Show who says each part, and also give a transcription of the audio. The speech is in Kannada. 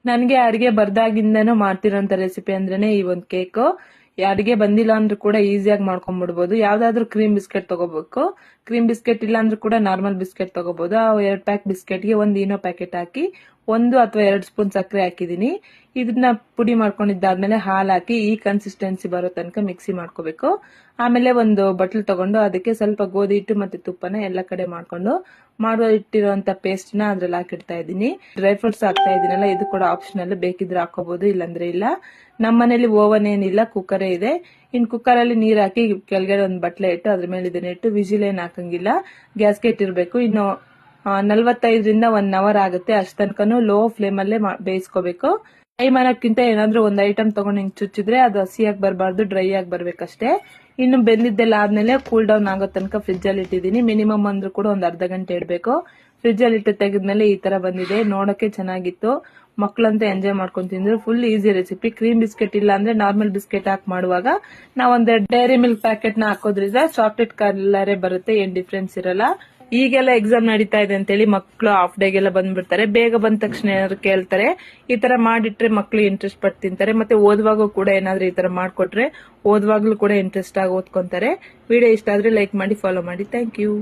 Speaker 1: ನನಗೆ ಅಡಿಗೆ ಬರ್ದಾಗಿಂದನೂ ಮಾಡ್ತಿರೋಂತ ರೆಸಿಪಿ ಅಂದ್ರೇನೆ ಈ ಒಂದು ಕೇಕ್. ಅಡಿಗೆ ಬಂದಿಲ್ಲ ಅಂದ್ರೂ ಕೂಡ ಈಸಿಯಾಗಿ ಮಾಡ್ಕೊಂಡ್ಬಿಡ್ಬೋದು. ಯಾವ್ದಾದ್ರು ಕ್ರೀಮ್ ಬಿಸ್ಕೆಟ್ ತಗೋಬೇಕು. ಕ್ರೀಮ್ ಬಿಸ್ಕೆಟ್ ಇಲ್ಲ ಅಂದ್ರೂ ಕೂಡ ನಾರ್ಮಲ್ ಬಿಸ್ಕೆಟ್ ತಗೋಬಹುದು. ಆ 2 ಪ್ಯಾಕ್ ಬಿಸ್ಕೆಟ್ಗೆ 1 ಈನೋ ಪ್ಯಾಕೆಟ್ ಹಾಕಿ 1 ಅಥವಾ 2 ಸ್ಪೂನ್ ಸಕ್ಕರೆ ಹಾಕಿದೀನಿ. ಇದನ್ನ ಪುಡಿ ಮಾಡ್ಕೊಂಡಿದ್ದಾದ್ಮೇಲೆ ಹಾಲು ಹಾಕಿ ಈ ಕನ್ಸಿಸ್ಟೆನ್ಸಿ ಬರೋ ತನಕ ಮಿಕ್ಸಿ ಮಾಡ್ಕೋಬೇಕು. ಆಮೇಲೆ ಒಂದು ಬಟ್ಲು ತಗೊಂಡು ಅದಕ್ಕೆ ಸ್ವಲ್ಪ ಗೋಧಿ ಹಿಟ್ಟು ಮತ್ತೆ ತುಪ್ಪನ ಎಲ್ಲ ಕಡೆ ಮಾಡ್ಕೊಂಡು ಇಟ್ಟಿರುವಂತ ಪೇಸ್ಟ್ ನ ಅದ್ರಲ್ಲಿ ಹಾಕಿಡ್ತಾ ಇದ್ದೀನಿ. ಡ್ರೈ ಫ್ರೂಟ್ಸ್ ಹಾಕ್ತಾ ಇದೀನಲ್ಲ, ಇದು ಕೂಡ ಆಪ್ಷನಲ್, ಬೇಕಿದ್ರೆ ಹಾಕೋಬಹುದು, ಇಲ್ಲಾಂದ್ರೆ ಇಲ್ಲ. ನಮ್ಮನೇಲಿ ಓವನ್ ಏನಿಲ್ಲ, ಕುಕ್ಕರೇ ಇದೆ. ಕುಕ್ಕರ್ ಅಲ್ಲಿ ನೀರ್ ಹಾಕಿ ಕೆಳಗಡೆ ಒಂದು ಬಟ್ಲೆ ಇಟ್ಟು ಅದ್ರ ಮೇಲೆ ಇದನ್ನ ಇಟ್ಟು ವಿಜಿಲ್ ಏನ್ ಹಾಕಂಗಿಲ್ಲ, ಗ್ಯಾಸ್ಗೆ ಇಟ್ಟಿರ್ಬೇಕು. ಇನ್ನು 45ರಿಂದ 1 ಅವರ್ ಆಗುತ್ತೆ. ಅಷ್ಟ ತನಕನೂ ಲೋ ಫ್ಲೇಮ್ ಅಲ್ಲೇ ಬೇಯಿಸ್ಕೋಬೇಕು. ಫ್ರೈ ಮಾಡೋಕ್ಕಿಂತ ಏನಾದ್ರೂ ಒಂದು ಐಟಮ್ ತಗೊಂಡು ಹಿಂಗ್ ಚುಚ್ಚಿದ್ರೆ ಅದು ಹಸಿಯಾಗಿ ಬರಬಾರ್ದು, ಡ್ರೈ ಆಗಿ ಬರ್ಬೇಕಷ್ಟೇ. ಇನ್ನು ಬೆಂದಿದ್ದೆಲ್ಲ ಆದ್ಮೇಲೆ ಕೂಲ್ ಡೌನ್ ಆಗೋ ತನಕ ಫ್ರಿಜ್ ಅಲ್ಲಿ ಇಟ್ಟಿದ್ದೀನಿ. ಮಿನಿಮಮ್ ಅಂದ್ರೂ ಕೂಡ ಒಂದು ಅರ್ಧ ಗಂಟೆ ಇಡಬೇಕು. ಫ್ರಿಜ್ ಅಲ್ಲಿ ಇಟ್ಟು ತೆಗೆದ್ಮೇಲೆ ಈ ತರ ಬಂದಿದೆ. ನೋಡಕ್ಕೆ ಚೆನ್ನಾಗಿತ್ತು. ಮಕ್ಕಳಂತ ಎಂಜಾಯ್ ಮಾಡ್ಕೊಂಡ್ ತಿಂದ್ರು. Full easy recipe. Cream biscuit ಇಲ್ಲ ಅಂದ್ರೆ ನಾರ್ಮಲ್ ಬಿಸ್ಕೆಟ್ ಹಾಕಿ ಮಾಡುವಾಗ ನಾವೊಂದು ಡೈರಿ ಮಿಲ್ಕ್ ಪ್ಯಾಕೆಟ್ ನ ಹಾಕೋದ್ರಿಂದ ಚಾಕ್ಲೇಟ್ ಕಲರೇ ಬರುತ್ತೆ, ಏನ್ ಡಿಫ್ರೆನ್ಸ್ ಇರಲ್ಲ. ಈಗೆಲ್ಲ ಎಕ್ಸಾಮ್ ನಡೀತಾ ಇದೆ ಅಂತೇಳಿ ಮಕ್ಕಳು ಹಾಫ್ ಡೇಗೆಲ್ಲ ಬಂದ್ಬಿಡ್ತಾರೆ. ಬೇಗ ಬಂದ ತಕ್ಷಣ ಏನಾದ್ರು ಕೇಳ್ತಾರೆ. ಈ ತರ ಮಾಡಿಟ್ರೆ ಮಕ್ಳು ಇಂಟ್ರೆಸ್ಟ್ ಪಟ್ಟು ತಿಂತಾರೆ. ಮತ್ತೆ ಓದುವಾಗ ಕೂಡ ಏನಾದ್ರು ಈ ತರ ಮಾಡ್ಕೊಟ್ರೆ ಓದುವಾಗ್ಲೂ ಕೂಡ ಇಂಟ್ರೆಸ್ಟ್ ಆಗಿ ಓದ್ಕೊಂತಾರೆ. ವಿಡಿಯೋ ಇಷ್ಟ ಆದ್ರೆ ಲೈಕ್ ಮಾಡಿ, ಫಾಲೋ ಮಾಡಿ. Thank you.